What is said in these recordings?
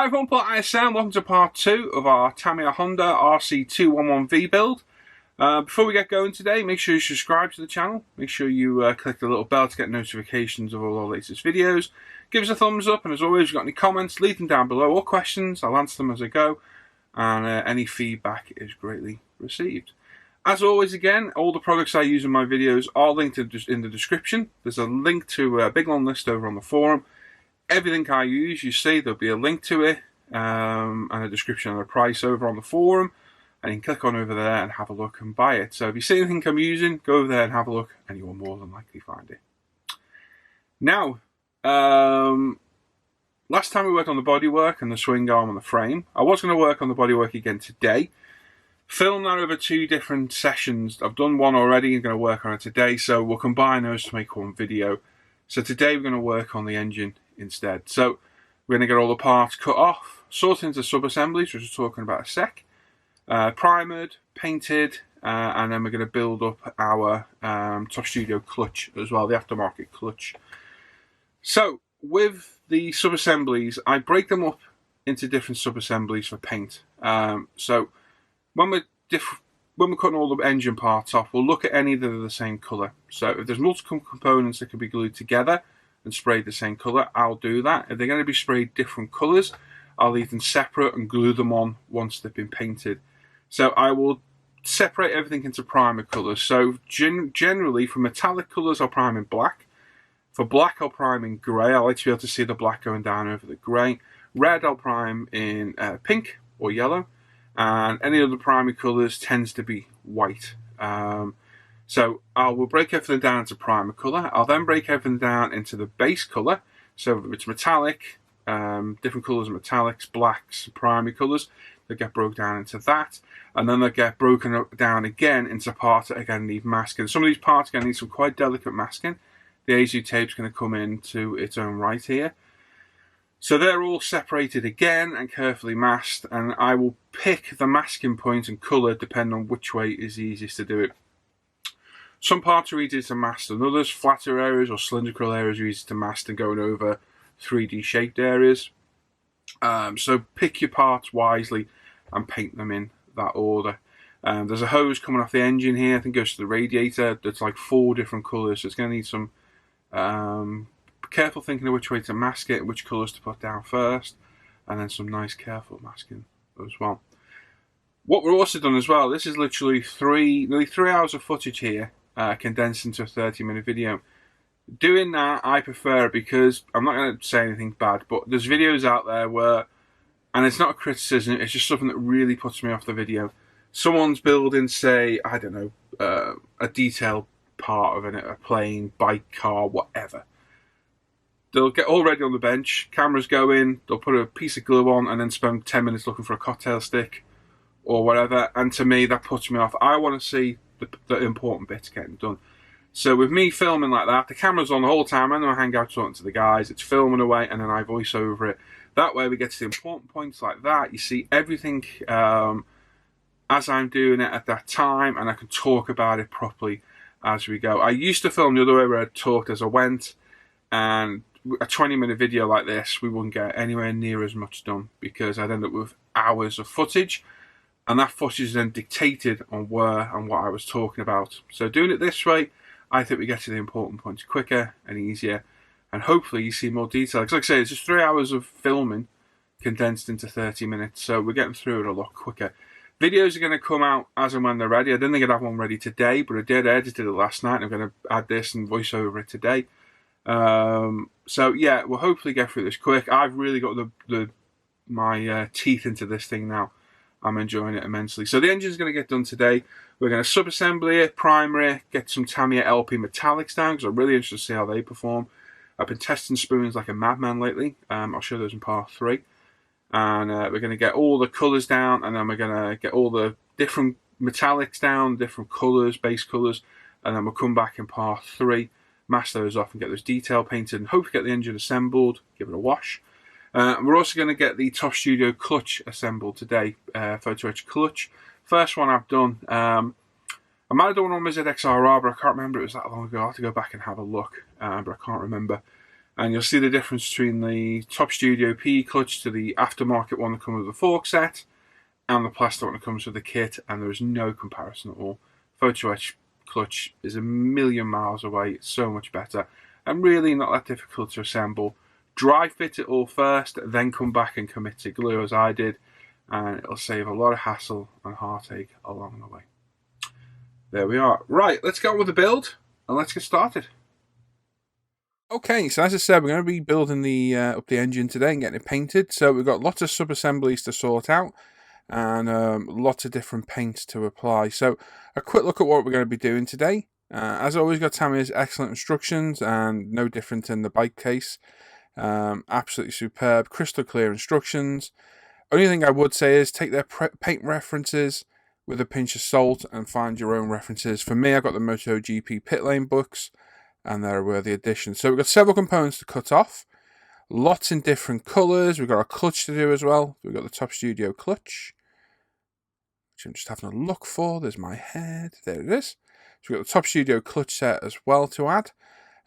Hi everyone, Paul ISM. Welcome to part 2 of our Tamiya Honda Rc211v build. Before we get going today, make sure you subscribe to the channel. Make sure you click the little bell to get notifications of all our latest videos. Give us a thumbs up, and as always, if you've got any comments, leave them down below, or questions. I'll answer them as I go, and any feedback is greatly received. As always, again, all the products I use in my videos are linked in the description. There's a link to a big long list over on the forum. Everything I use, you see, there'll be a link to it and a description and a price over on the forum, and you can click on over there and have a look and buy it. So if you see anything I'm using, go over there and have a look, and you will more than likely find it. Now, last time we worked on the bodywork and the swing arm and the frame. I was going to work on the bodywork again today. Film that over 2 different sessions. I've done one already and going to work on it today, so we'll combine those to make one video. So today we're going to work on the engine instead. So we're going to get all the parts cut off, sort into sub-assemblies, which we're talking about a sec, primered, painted, and then we're going to build up our Top Studio clutch as well, the aftermarket clutch. So with the sub-assemblies, I break them up into different sub-assemblies for paint. So when we're cutting all the engine parts off, we'll look at any that are the same colour. So if there's multiple components that can be glued together and sprayed the same colour, I'll do that. If they're going to be sprayed different colours, I'll leave them separate and glue them on once they've been painted. So I will separate everything into primer colours. So generally for metallic colours, I'll prime in black. For black, I'll prime in grey. I like to be able to see the black going down over the grey. Red, I'll prime in pink or yellow. And any other primary colours tends to be white. So I will break everything down into primer colour. I'll then break everything down into the base colour. So if it's metallic, different colours of metallics, blacks, primary colours, they get broken down into that. And then they get broken down again into parts that again need masking. Some of these parts are going to need some quite delicate masking. The AZU tape's going to come into its own right here. So they're all separated again and carefully masked, and I will pick the masking point and colour depending on which way is easiest to do it. Some parts are easier to mask than others. Flatter areas or cylindrical areas are easy to mask than going over 3D shaped areas. So pick your parts wisely and paint them in that order. There's a hose coming off the engine here, I think it goes to the radiator. That's like 4 different colours, so it's going to need some careful thinking of which way to mask it, which colours to put down first, and then some nice careful masking as well. What we're also done as well, this is literally nearly 3 hours of footage here, condensed into a 30-minute video. Doing that, I prefer, because I'm not going to say anything bad, but there's videos out there where, and it's not a criticism, it's just something that really puts me off the video. Someone's building, say, I don't know, a detailed part of a plane, bike, car, whatever. They'll get all ready on the bench, cameras go in, they'll put a piece of glue on and then spend 10 minutes looking for a cocktail stick or whatever, and to me that puts me off. I want to see the important bits getting done. So with me filming like that, the camera's on the whole time, I'm in my Hangout talking to the guys, it's filming away, and then I voice over it. That way we get to the important points like that, you see everything as I'm doing it at that time, and I can talk about it properly as we go. I used to film the other way where I talked as I went, and a 20-minute video like this, we wouldn't get anywhere near as much done because I'd end up with hours of footage, and that footage is then dictated on where and what I was talking about. So doing it this way, I think we get to the important points quicker and easier, and hopefully you see more detail. Because like I say, it's just 3 hours of filming condensed into 30 minutes, so we're getting through it a lot quicker. Videos are going to come out as and when they're ready. I didn't think I'd have one ready today, but I did. I edited it last night, and I'm going to add this and voice over it today. So yeah, we'll hopefully get through this quick. I've really got my teeth into this thing now. I'm enjoying it immensely. So the engine's going to get done today. We're going to sub-assemble it, primer it, get some Tamiya LP metallics down because I'm really interested to see how they perform. I've been testing spoons like a madman lately. I'll show those in part 3. And we're going to get all the colours down, and then we're going to get all the different metallics down, different colours, base colours, and then we'll come back in part 3. Mask those off and get those detail painted and hopefully get the engine assembled, give it a wash. We're also going to get the Top Studio clutch assembled today, photo etch clutch. First one I've done, I might have done one on my ZXRR, but I can't remember, it was that long ago. I'll have to go back and have a look, but I can't remember. And you'll see the difference between the Top Studio PE clutch to the aftermarket one that comes with the fork set, and the plastic one that comes with the kit, and there is no comparison at all. Photo etch clutch is a million miles away. It's so much better, and really not that difficult to assemble. Dry fit it all first, then come back and commit to glue as I did, and it'll save a lot of hassle and heartache along the way. There we are. Right, let's get on with the build, and let's get started. Okay, so as I said, we're going to be building the up the engine today and getting it painted. So we've got lots of sub-assemblies to sort out, and lots of different paints to apply. So a quick look at what we're going to be doing today. As always, got Tamiya's excellent instructions, and no different in the bike case. Absolutely superb, crystal clear instructions. Only thing I would say is take their paint references with a pinch of salt and find your own references. For me, I got the MotoGP pit lane books, and they're a worthy addition. So we've got several components to cut off. Lots in different colours. We've got a clutch to do as well. We've got the Top Studio clutch, which I'm just having a look for. There's my head. There it is. So we've got the Top Studio clutch set as well to add.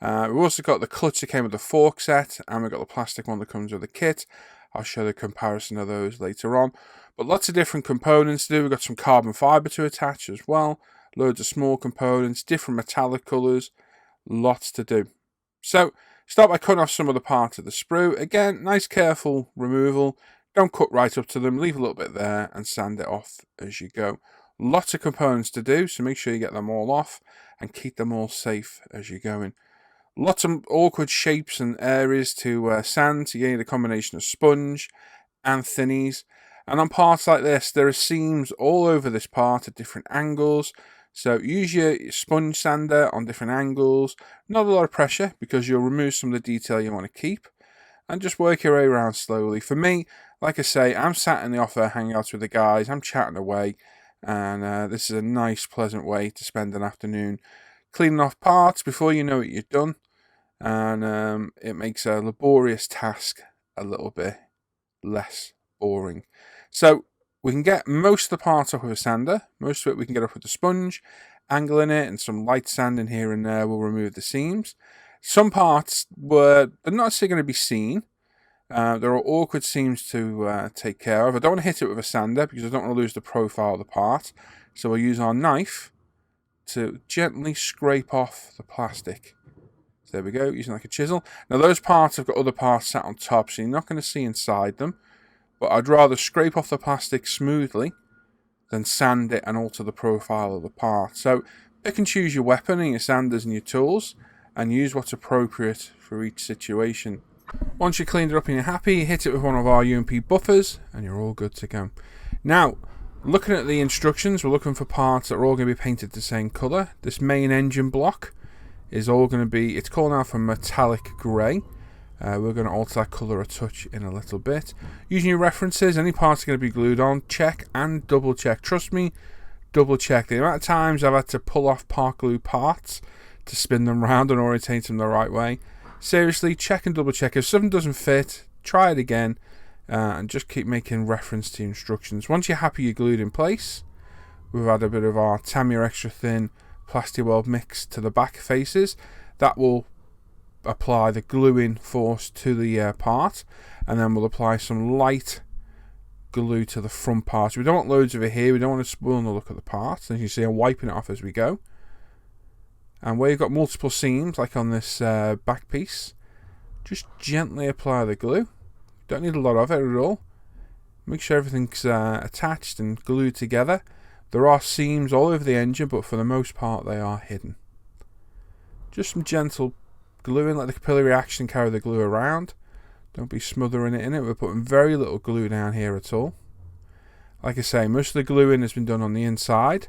We've also got the clutch that came with the fork set, and we've got the plastic one that comes with the kit. I'll show the comparison of those later on. But lots of different components to do. We've got some carbon fibre to attach as well. Loads of small components, different metallic colours. Lots to do. So, start by cutting off some of the parts of the sprue. Again, nice careful removal. Don't cut right up to them. Leave a little bit there and sand it off as you go. Lots of components to do, so make sure you get them all off and keep them all safe as you're going. Lots of awkward shapes and areas to sand, so you need a combination of sponge and thinnies. And on parts like this, there are seams all over this part at different angles. So use your sponge sander on different angles. Not a lot of pressure, because you'll remove some of the detail you want to keep. And just work your way around slowly. For me, like I say, I'm sat in the Off Air Hangouts with the guys. I'm chatting away. And this is a nice, pleasant way to spend an afternoon cleaning off parts before you know it, you're done. And it makes a laborious task a little bit less boring. So we can get most of the parts off with a sander. Most of it we can get off with a sponge, angling it, and some light sanding here and there will remove the seams. Some parts they're not necessarily going to be seen. There are awkward seams to take care of. I don't want to hit it with a sander because I don't want to lose the profile of the part. So we'll use our knife to gently scrape off the plastic. So there we go, using like a chisel. Now those parts have got other parts sat on top, so you're not going to see inside them. But I'd rather scrape off the plastic smoothly than sand it and alter the profile of the part. So pick and choose your weapon and your sanders and your tools, and use what's appropriate for each situation. Once you've cleaned it up and you're happy, hit it with one of our UMP buffers and you're all good to go. Now, looking at the instructions, we're looking for parts that are all going to be painted the same colour. This main engine block is all going to be, it's calling out for metallic grey. We're going to alter that colour a touch in a little bit. Using your references, any parts are going to be glued on, check and double check. Trust me, double check. The amount of times I've had to pull off part glue parts to spin them round and orientate them the right way. Seriously, check and double check. If something doesn't fit, try it again, and just keep making reference to instructions. Once you're happy you're glued in place, we've had a bit of our Tamiya extra thin plastic weld mix to the back faces. That will apply the gluing force to the part, and then we'll apply some light glue to the front part. We don't want loads of it here. We don't want to spoil the look of the part. As you see, I'm wiping it off as we go. And where you've got multiple seams, like on this back piece, just gently apply the glue. Don't need a lot of it at all. Make sure everything's attached and glued together. There are seams all over the engine, but for the most part they are hidden. Just some gentle gluing, let the capillary action carry the glue around. Don't be smothering it in it. We're putting very little glue down here at all. Like I say, most of the gluing has been done on the inside.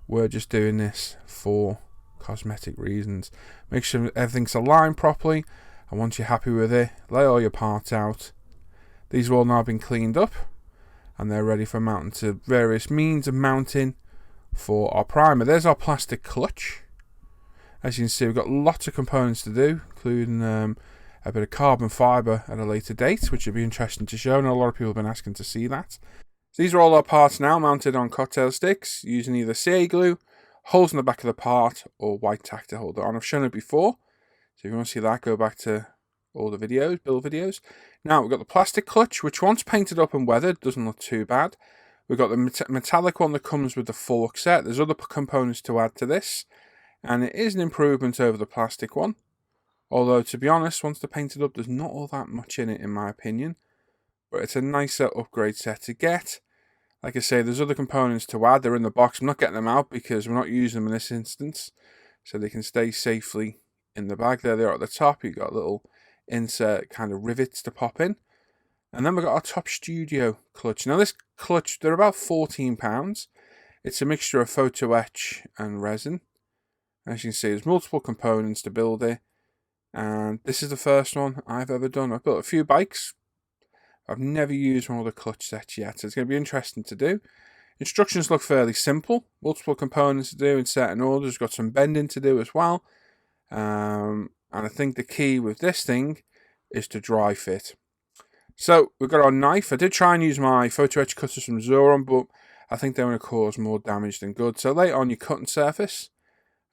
We're just doing this for cosmetic reasons. Make sure everything's aligned properly, and once you're happy with it, lay all your parts out. These have all now been cleaned up, and they're ready for mounting to various means of mounting for our primer. There's our plastic clutch. As you can see, we've got lots of components to do, including a bit of carbon fibre at a later date, which would be interesting to show, and a lot of people have been asking to see that. So these are all our parts now mounted on cocktail sticks using either CA glue, holes in the back of the part, or white tack to hold it on. I've shown it before, so if you want to see that, go back to all the videos, build videos. Now we've got the plastic clutch, which once painted up and weathered doesn't look too bad. We've got the metallic one that comes with the fork set. There's other components to add to this, and it is an improvement over the plastic one. Although, to be honest, once they're painted up, there's not all that much in it, in my opinion. But it's a nicer upgrade set to get. Like I say, there's other components to add. They're in the box. I'm not getting them out because we're not using them in this instance. So they can stay safely in the bag. There they are at the top. You've got little insert kind of rivets to pop in. And then we've got our Top Studio clutch. Now this clutch, they're about £14. It's a mixture of photo etch and resin. As you can see, there's multiple components to build it. And this is the first one I've ever done. I've built a few bikes. I've never used one of the clutch sets yet. So it's going to be interesting to do. Instructions look fairly simple. Multiple components to do in certain orders. Got some bending to do as well. And I think the key with this thing is to dry fit. So we've got our knife. I did try and use my photo etch cutters from Zoron, but I think they're going to cause more damage than good. So lay it on your cutting surface,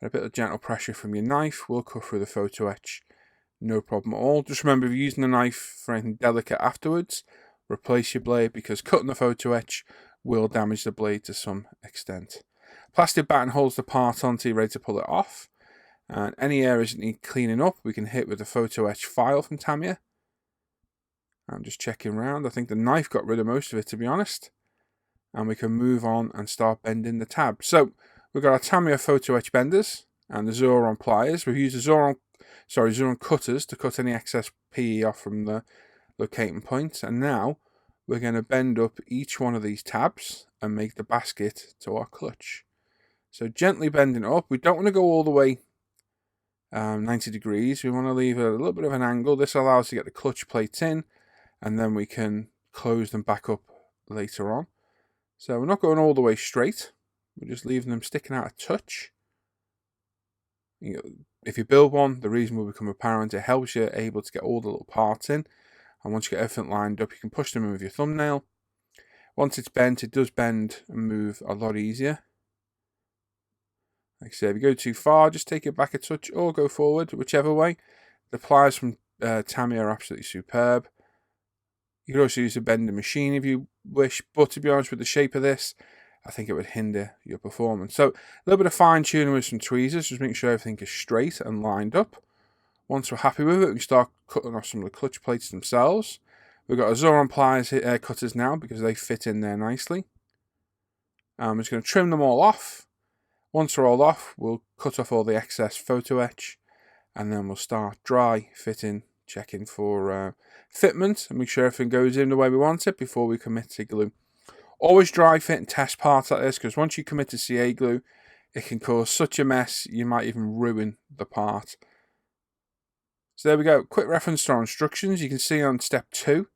and a bit of gentle pressure from your knife will cut through the photo etch. No problem at all. Just remember, if you're using the knife for anything delicate afterwards, replace your blade because cutting the photo etch will damage the blade to some extent. Plastic batten holds the part on till you're ready to pull it off. And any areas that need cleaning up, we can hit with the photo etch file from Tamiya. I'm just checking around. I think the knife got rid of most of it, to be honest. And we can move on and start bending the tab. So we've got our Tamiya photo etch benders and the Zoron pliers. We've used the Zoron cutters to cut any excess PE off from the locating point. And now we're going to bend up each one of these tabs and make the basket to our clutch. So gently bending it up. We don't want to go all the way 90 degrees. We want to leave a little bit of an angle. This allows us to get the clutch plates in, and then we can close them back up later on. So we're not going all the way straight. We're just leaving them sticking out a touch. If you build one, the reason will become apparent. It helps you able to get all the little parts in. And once you get everything lined up, you can push them in with your thumbnail. Once it's bent, it does bend and move a lot easier. Like I said, if you go too far, just take it back a touch or go forward, whichever way. The pliers from Tamiya are absolutely superb. You can also use a bending machine if you wish, but to be honest with the shape of this, I think it would hinder your performance. So a little bit of fine tuning with some tweezers, just make sure everything is straight and lined up. Once we're happy with it, we can start cutting off some of the clutch plates themselves. We've got our Zoron pliers cutters now because they fit in there nicely. I'm just going to trim them all off. Once they're all off, we'll cut off all the excess photo etch, and then we'll start dry fitting, checking for fitment, and make sure everything goes in the way we want it before we commit to glue. Always dry fit and test parts like this, because once you commit to CA glue, it can cause such a mess, you might even ruin the part. So there we go, quick reference to our instructions. You can see on step 2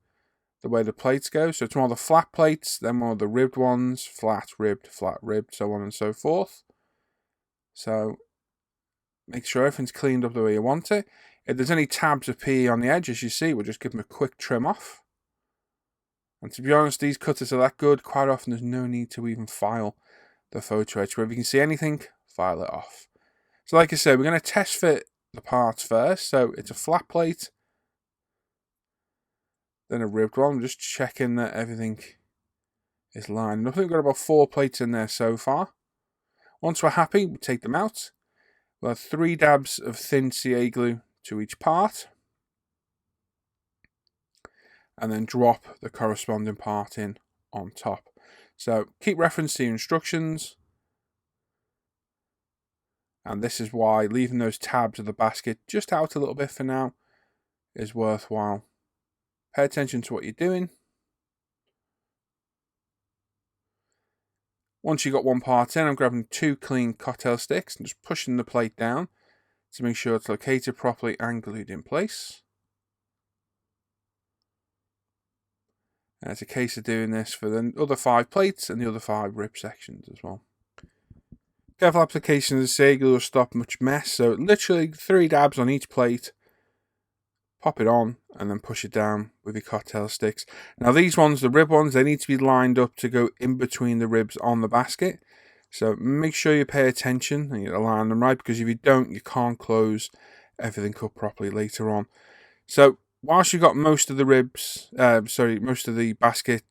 the way the plates go. So it's more the flat plates, then more the ribbed ones, flat, ribbed, so on and so forth. So make sure everything's cleaned up the way you want it. If there's any tabs of PE on the edge, as you see, we'll just give them a quick trim off. And to be honest, these cutters are that good, quite often there's no need to even file the photo etch. Where if you can see anything, file it off. So like I said, we're going to test fit the parts first. So it's a flat plate, then a ribbed one. I'm just checking that everything is lined. I think we've got about 4 plates in there so far. Once we're happy, we take them out. We'll have 3 dabs of thin CA glue to each part. And then drop the corresponding part in on top. So keep reference to the instructions. And this is why leaving those tabs of the basket just out a little bit for now is worthwhile. Pay attention to what you're doing. Once you've got one part in, I'm grabbing 2 clean cocktail sticks and just pushing the plate down to make sure it's located properly and glued in place. And it's a case of doing this for the other 5 plates and the other 5 rib sections as well. Careful application of the CA glue will stop much mess, so literally 3 dabs on each plate. Pop it on and then push it down with your cocktail sticks. Now these ones, the rib ones, they need to be lined up to go in between the ribs on the basket. So make sure you pay attention and you align them right, because if you don't, you can't close everything up properly later on. So whilst you've got most of the ribs, most of the basket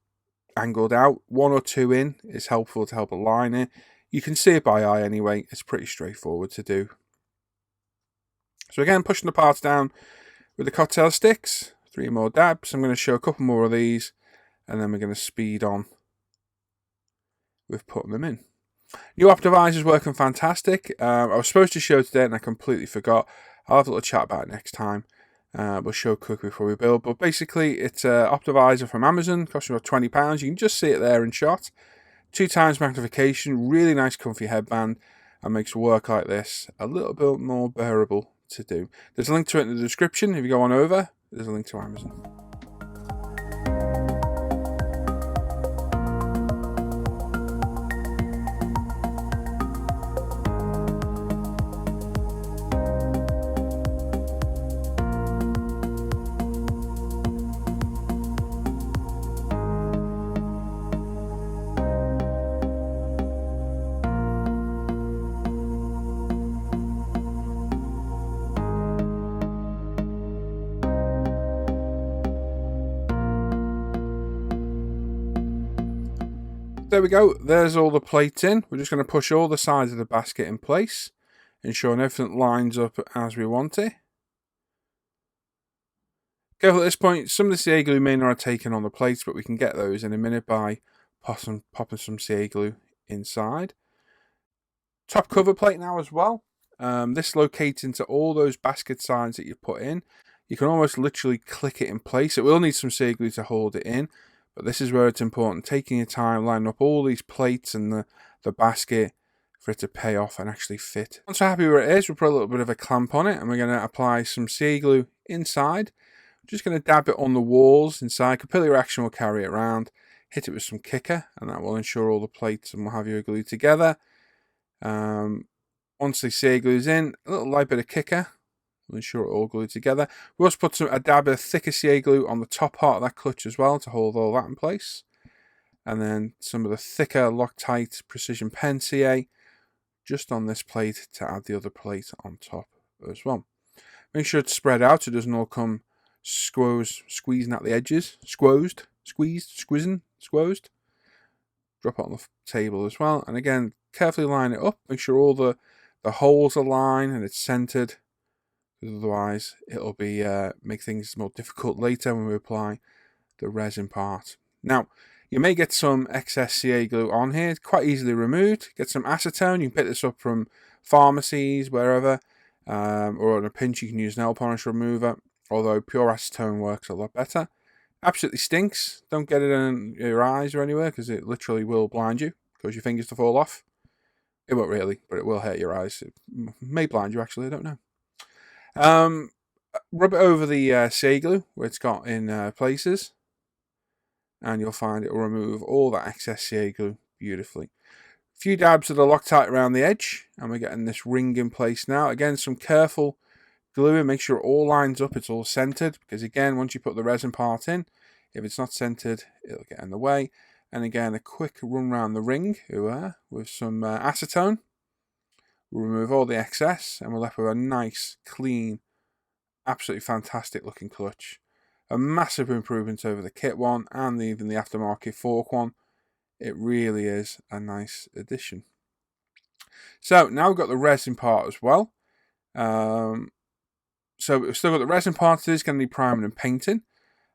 angled out, 1 or 2 in is helpful to help align it. You can see it by eye anyway. It's pretty straightforward to do. So again, pushing the parts down with the cocktail sticks, 3 more dabs. I'm going to show a couple more of these, and then we're going to speed on with putting them in. New Optimizer working fantastic. I was supposed to show today and I completely forgot. I'll have a little chat about it next time. We'll show quickly before we build. But basically, it's an Optimizer from Amazon. Costs you about £20. You can just see it there in shot. 2 times magnification. Really nice comfy headband. And makes work like this a little bit more bearable to do. There's a link to it in the description. If you go on over, there's a link to Amazon. There we go, there's all the plates in. We're just going to push all the sides of the basket in place, ensuring everything lines up as we want it. Careful at this point, some of the CA glue may not have taken on the plates, but we can get those in a minute by popping some CA glue inside. Top cover plate now as well. This locates into all those basket sides that you put in. You can almost literally click it in place. It will need some CA glue to hold it in. But this is where it's important, taking your time, lining up all these plates and the basket for it to pay off and actually fit. Once we're happy where it is, we'll put a little bit of a clamp on it and we're going to apply some CA glue inside. I'm just going to dab it on the walls inside. Capillary action will carry it around. Hit it with some kicker and that will ensure all the plates and what have you are glued together. Once the CA glue's in, a little light bit of kicker. We'll ensure it all glued together. We also put a dab of thicker CA glue on the top part of that clutch as well to hold all that in place. And then some of the thicker Loctite Precision Pen CA just on this plate to add the other plate on top as well. Make sure it's spread out so it doesn't all come squeezing at the edges. Squoized. Drop it on the table as well. And again, carefully line it up. Make sure all the holes align and it's centered. Otherwise, it'll be make things more difficult later when we apply the resin part. Now, you may get some excess CA glue on here. It's quite easily removed. Get some acetone. You can pick this up from pharmacies, wherever. Or on a pinch, you can use nail polish remover. Although pure acetone works a lot better. Absolutely stinks. Don't get it in your eyes or anywhere because it literally will blind you. Cause your fingers to fall off. It won't really, but it will hurt your eyes. It may blind you actually, I don't know. Rub it over the CA glue where it's got in places and you'll find it will remove all that excess CA glue beautifully. A few dabs of the Loctite around the edge and we're getting this ring in place now. Again, some careful gluing, make sure it all lines up, it's all centered, because again, once you put the resin part in, if it's not centered, it'll get in the way. And again, a quick run around the ring with some acetone. We'll remove all the excess and we're left with a nice, clean, absolutely fantastic looking clutch. A massive improvement over the kit one and even the aftermarket fork one. It really is a nice addition. So now we've got the resin part as well. So we've still got the resin part. It is going to need priming and painting.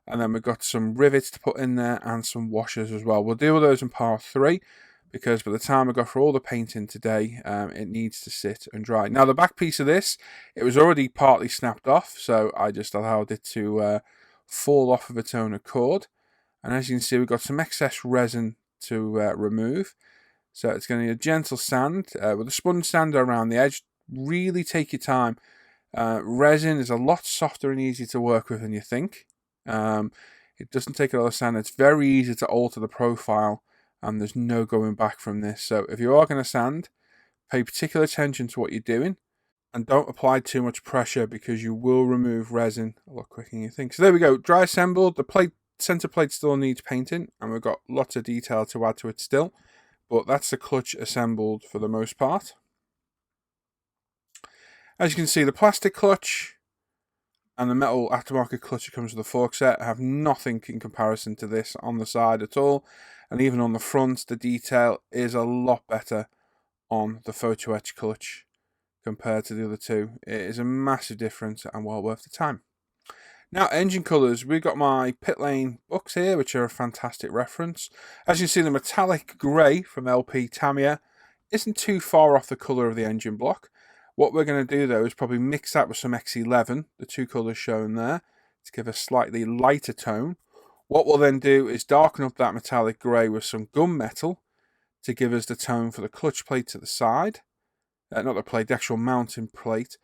And then we've got some rivets to put in there and some washers as well. We'll deal with those in part 3. Because by the time I go for all the painting today, it needs to sit and dry. Now, the back piece of this, it was already partly snapped off, so I just allowed it to fall off of its own accord. And as you can see, we've got some excess resin to remove. So it's going to need a gentle sand with a sponge sander around the edge. Really take your time. Resin is a lot softer and easier to work with than you think. It doesn't take a lot of sand. It's very easy to alter the profile. And there's no going back from this. So if you are going to sand, pay particular attention to what you're doing and don't apply too much pressure because you will remove resin a lot quicker than you think. So there we go, dry assembled. The center plate still needs painting and we've got lots of detail to add to it still, but that's the clutch assembled for the most part. As you can see, the plastic clutch and the metal aftermarket clutch that comes with the fork set have nothing in comparison to this on the side at all. And even on the front, the detail is a lot better on the photo etch clutch compared to the other two. It is a massive difference and well worth the time. Now, engine colours, we've got my pit lane books here, which are a fantastic reference. As you can see, the metallic grey from LP Tamiya isn't too far off the colour of the engine block. What we're going to do, though, is probably mix that with some X11, the two colours shown there, to give a slightly lighter tone. What we'll then do is darken up that metallic grey with some gunmetal to give us the tone for the clutch plate to the side. Not the plate, the actual mounting plate.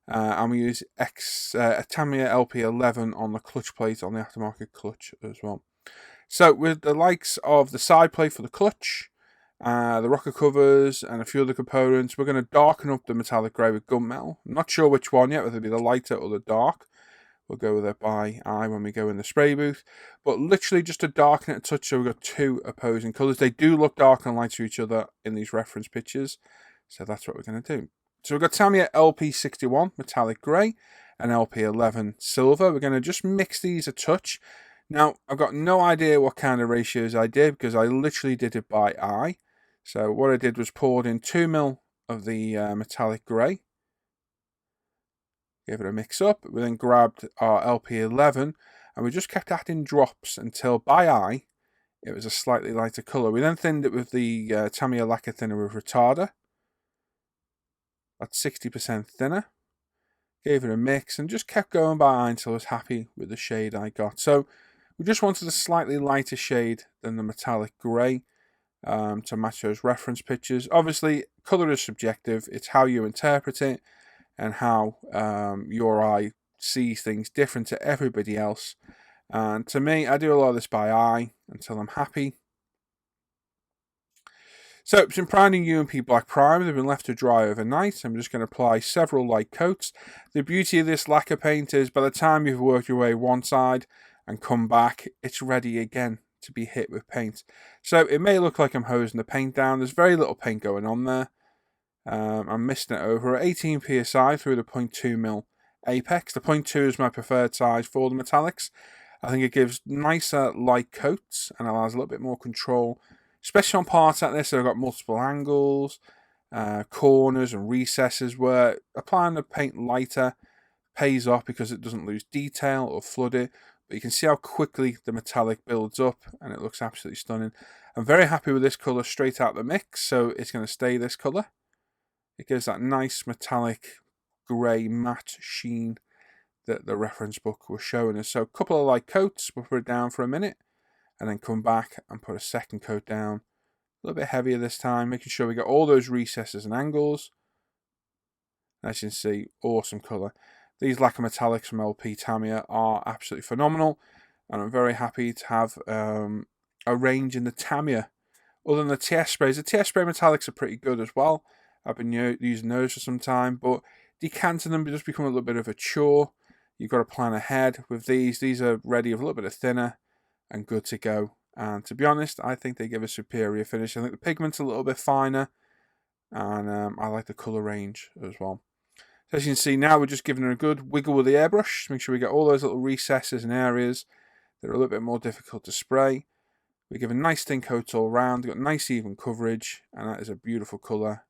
And we use Tamiya LP11 on the clutch plate on the aftermarket clutch as well. So with the likes of the side plate for the clutch, the rocker covers and a few other components, we're going to darken up the metallic grey with gunmetal. I'm not sure which one yet, whether it be the lighter or the dark. We'll go with it by eye when we go in the spray booth. But literally just to darken it a touch, so we've got two opposing colours. They do look dark and light to each other in these reference pictures. So that's what we're going to do. So we've got Tamiya LP61 metallic grey and LP11 silver. We're going to just mix these a touch. Now, I've got no idea what kind of ratios I did because I literally did it by eye. So what I did was poured in 2ml of the metallic grey. Gave it a mix up. We then grabbed our LP11 and we just kept adding drops until by eye it was a slightly lighter colour. We then thinned it with the Tamiya lacquer thinner with retarder. That's 60% thinner. Gave it a mix and just kept going by eye until I was happy with the shade I got. So we just wanted a slightly lighter shade than the metallic grey to match those reference pictures. Obviously, colour is subjective. It's how you interpret it and how your eye sees things different to everybody else. And to me, I do a lot of this by eye until I'm happy. So, some priming UMP black primer. They've been left to dry overnight. I'm just going to apply several light coats. The beauty of this lacquer paint is by the time you've worked your way one side and come back, it's ready again to be hit with paint. So, it may look like I'm hosing the paint down. There's very little paint going on there. I'm misting it over at 18 psi through the 0.2mm apex. The 0.2 is my preferred size for the metallics. I think it gives nicer light coats and allows a little bit more control, especially on parts like this that have got multiple angles, corners and recesses, where applying the paint lighter pays off because it doesn't lose detail or flood it. But you can see how quickly the metallic builds up and it looks absolutely stunning. I'm very happy with this colour straight out the mix, so it's going to stay this colour. It gives that nice metallic grey matte sheen that the reference book was showing us. So a couple of light coats, we'll put it down for a minute and then come back and put a second coat down. A little bit heavier this time, making sure we get all those recesses and angles. As you can see, awesome colour. These lacquer metallics from LP Tamiya are absolutely phenomenal, and I'm very happy to have a range in the Tamiya. Other than the TS sprays, the TS spray metallics are pretty good as well. I've been using those for some time, but decanting them just become a little bit of a chore. You've got to plan ahead with these. These are ready, a little bit of thinner and good to go. And to be honest, I think they give a superior finish. I think the pigment's a little bit finer, and I like the colour range as well. So as you can see now, we're just giving it a good wiggle with the airbrush. Make sure we get all those little recesses and areas that are a little bit more difficult to spray. We give a nice thin coat all round. We've got nice even coverage, and that is a beautiful colour.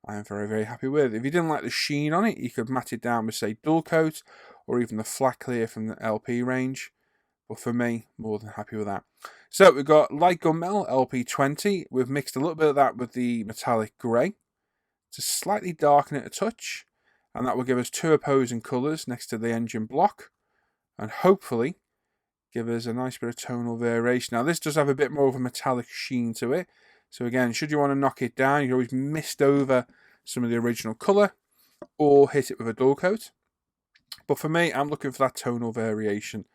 I am very, very happy with. If you didn't like the sheen on it, you could matte it down with, say, dual coat or even the flat clear from the LP range. But for me, more than happy with that. So we've got light gunmetal LP20. We've mixed a little bit of that with the metallic grey to slightly darken it a touch. And that will give us two opposing colours next to the engine block. And hopefully give us a nice bit of tonal variation. Now this does have a bit more of a metallic sheen to it. So again, should you want to knock it down, you can always mist over some of the original colour or hit it with a dual coat. But for me, I'm looking for that tonal variation.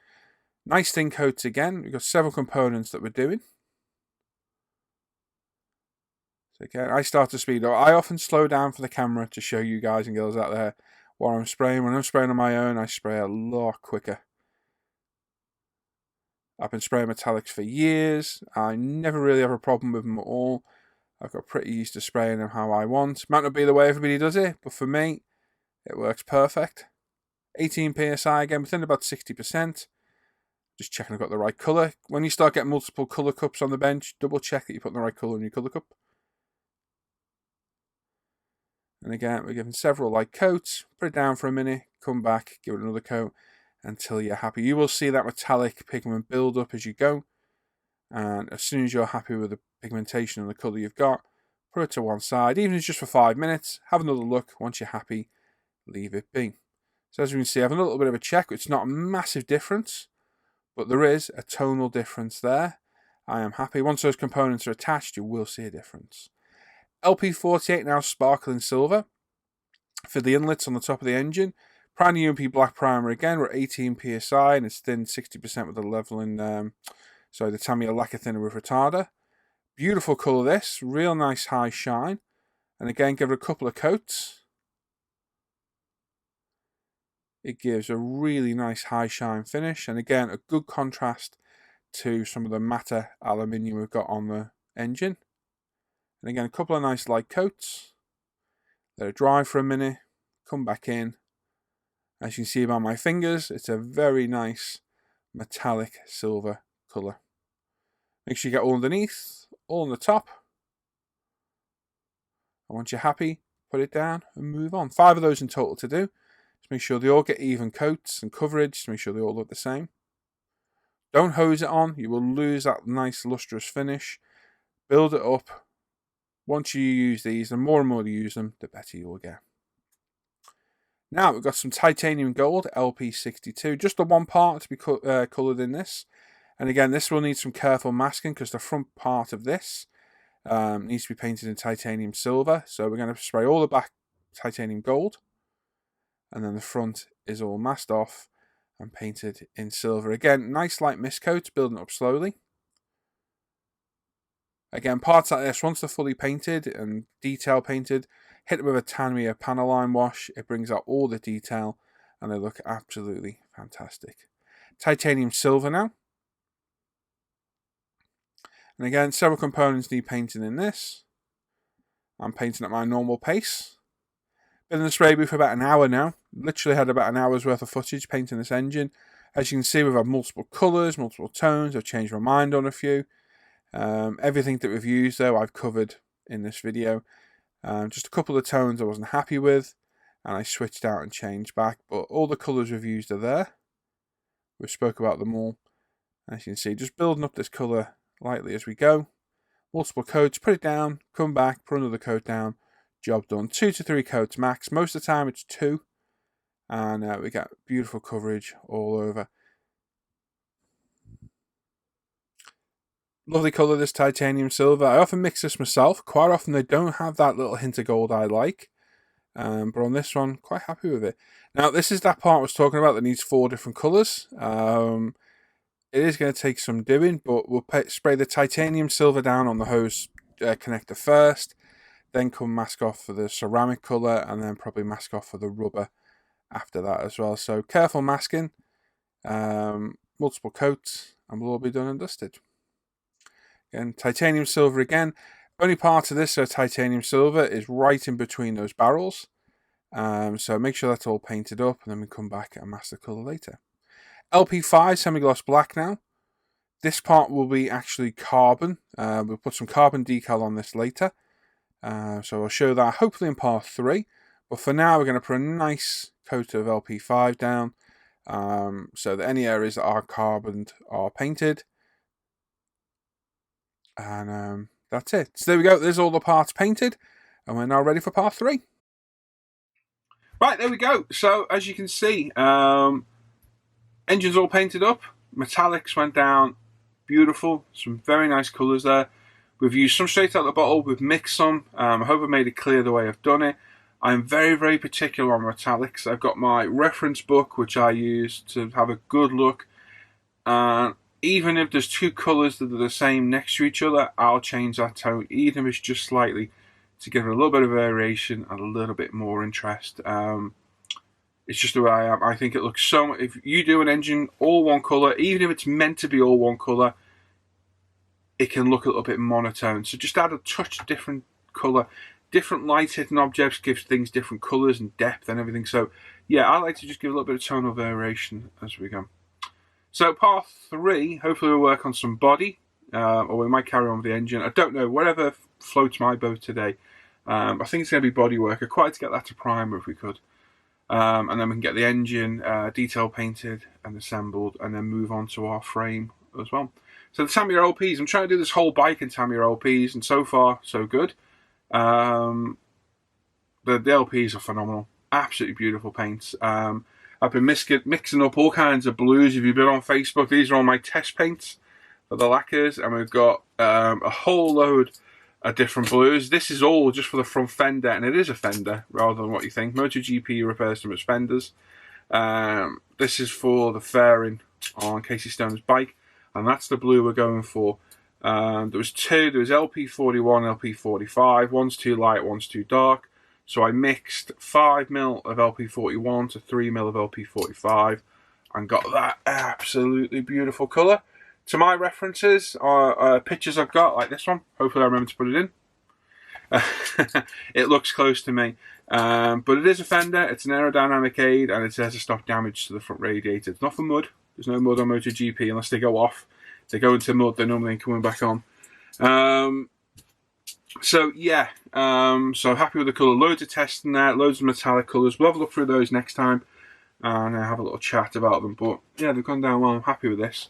Nice thin coats again. We've got several components that we're doing. So again, I start to speed up. I often slow down for the camera to show you guys and girls out there what I'm spraying. When I'm spraying on my own, I spray a lot quicker. I've been spraying metallics for years. I never really have a problem with them at all. I've got pretty used to spraying them how I want. Might not be the way everybody does it, but for me, it works perfect. 18 psi again, within about 60%. Just checking I've got the right colour. When you start getting multiple colour cups on the bench, double check that you're putting the right colour in your colour cup. And again, we're giving several light coats. Put it down for a minute, come back, give it another coat until you're happy. You will see that metallic pigment build up as you go. And as soon as you're happy with the pigmentation and the colour you've got, put it to one side. Even if it's just for 5 minutes, have another look. Once you're happy, leave it be. So as you can see, I have a little bit of a check. It's not a massive difference, but there is a tonal difference there. I am happy. Once those components are attached, you will see a difference. LP48 now sparkling silver for the inlets on the top of the engine. Brand new UMP black primer again. We're at 18 psi and it's thinned 60% with the leveling, the Tamiya lacquer thinner with retarder. Beautiful colour this, real nice high shine. And again, give it a couple of coats. It gives a really nice high shine finish, and again, a good contrast to some of the matte aluminium we've got on the engine. And again, a couple of nice light coats. Let it dry for a minute, come back in. As you can see by my fingers, it's a very nice metallic silver colour. Make sure you get all underneath, all on the top. And once you're happy, put it down and move on. 5 of those in total to do. Just make sure they all get even coats and coverage to make sure they all look the same. Don't hose it on, you will lose that nice lustrous finish. Build it up. Once you use these, the more and more you use them, the better you will get. Now we've got some titanium gold, LP62. Just the one part to be coloured in this. And again, this will need some careful masking because the front part of this needs to be painted in titanium silver. So we're going to spray all the back titanium gold. And then the front is all masked off and painted in silver. Again, nice light mist coats, building up slowly. Again, parts like this, once they're fully painted and detail painted, hit them with a Tamiya panel line wash. It brings out all the detail and they look absolutely fantastic. Titanium silver now. And again, several components need painting in this. I'm painting at my normal pace. Been in the spray booth for about an hour now. Literally had about an hour's worth of footage painting this engine. As you can see, we've had multiple colours, multiple tones. I've changed my mind on a few. Everything that we've used, though, I've covered in this video. Just a couple of tones I wasn't happy with, and I switched out and changed back. But all the colours we've used are there. We spoke about them all. As you can see, just building up this colour lightly as we go. Multiple coats, put it down, come back, put another coat down. Job done. 2 to 3 coats max. Most of the time it's 2. And we get beautiful coverage all over. Lovely colour, this titanium silver. I often mix this myself. Quite often they don't have that little hint of gold I like. But on this one, quite happy with it. Now, this is that part I was talking about that needs 4 different colours. It is going to take some doing, but we'll spray the titanium silver down on the hose connector first. Then come mask off for the ceramic colour, and then probably mask off for the rubber after that as well. So careful masking, multiple coats, and we'll all be done and dusted. Again, titanium silver again. Only part of this titanium silver is right in between those barrels. So make sure that's all painted up, and then we come back and mask the colour later. LP5 semi-gloss black now. This part will be actually carbon. We'll put some carbon decal on this later. So I'll show that hopefully in part 3. But for now, we're going to put a nice coat of LP5 down so that any areas that are carboned are painted. And that's it. So there we go. There's all the parts painted. And we're now ready for part 3. Right, there we go. So as you can see, engine's all painted up. Metallics went down. Beautiful. Some very nice colours there. We've used some straight out of the bottle. We've mixed some. I hope I made it clear the way I've done it. I'm very, very particular on metallics. I've got my reference book, which I use to have a good look. Even if there's 2 colours that are the same next to each other, I'll change that tone, even if it's just slightly, to give it a little bit of variation and a little bit more interest. It's just the way I am. I think it looks so much. If you do an engine all one colour, even if it's meant to be all one colour, it can look a little bit monotone. So just add a touch different colour. different light hitting objects gives things different colours and depth and everything. So yeah, I like to just give a little bit of tonal variation as we go. So part 3, hopefully we'll work on some body, or we might carry on with the engine. I don't know, whatever floats my boat today. I think it's going to be body work. I'd quite like to get that to primer if we could. And then we can get the engine detail painted and assembled, and then move on to our frame as well. So the Tamiya LPs, I'm trying to do this whole bike in Tamiya LPs, and so far so good. The LPs are phenomenal, absolutely beautiful paints. I've been mixing up all kinds of blues. If you've been on Facebook, these are all my test paints for the lacquers, and we've got a whole load of different blues. This is all just for the front fender, and it is a fender rather than what you think. MotoGP refers to them as fenders. This is for the fairing on Casey Stoner's bike, and that's the blue we're going for. There was two. There was LP41, LP45. One's too light, one's too dark. So I mixed 5mm of LP41 to 3mm of LP45 and got that absolutely beautiful colour. To my references are pictures I've got, like this one. Hopefully I remember to put it in. It looks close to me. But it is a fender, it's an aerodynamic aid, and it says to stop damage to the front radiator. It's not for mud. There's no mud on MotoGP unless they go off. If they go into mud, they're normally coming back on. So yeah, so happy with the colour. Loads of testing there, loads of metallic colours. We'll have a look through those next time and have a little chat about them. But yeah, they've gone down well. I'm happy with this.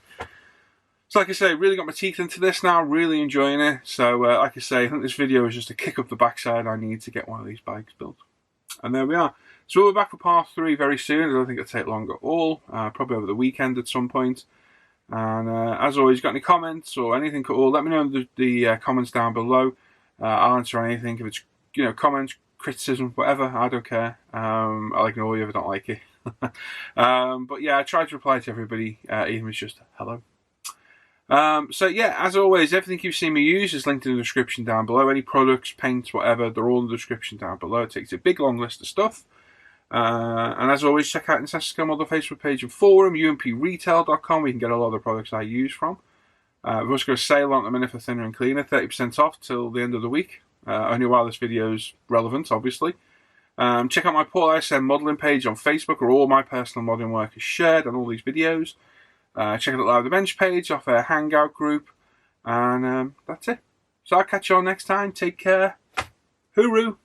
So like I say, really got my teeth into this now, really enjoying it. So like I say, I think this video is just to kick up the backside I need to get one of these bikes built. And there we are. So we'll be back for part 3 very soon. I don't think it'll take long at all. Probably over the weekend at some point. And as always, got any comments or anything at all, let me know in the comments down below. I'll answer anything. If it's comments, criticism, whatever, I don't care. I'll ignore you if I don't like it. But yeah, I try to reply to everybody, even if it's just hello. So yeah, as always, everything you've seen me use is linked in the description down below. Any products, paints, whatever, they're all in the description down below. It takes a big long list of stuff. And as always, check out Incessant on the Facebook page and forum, umpretail.com, where you can get a lot of the products I use from. We've also got a sale on at the minute for thinner and cleaner, 30% off till the end of the week. Only while this video is relevant, obviously. Check out my Paul ISM modelling page on Facebook, where all my personal modelling work is shared on all these videos. Check out the Live the Bench page, Off Air Hangout group. And that's it. So I'll catch you all next time. Take care. Hooroo!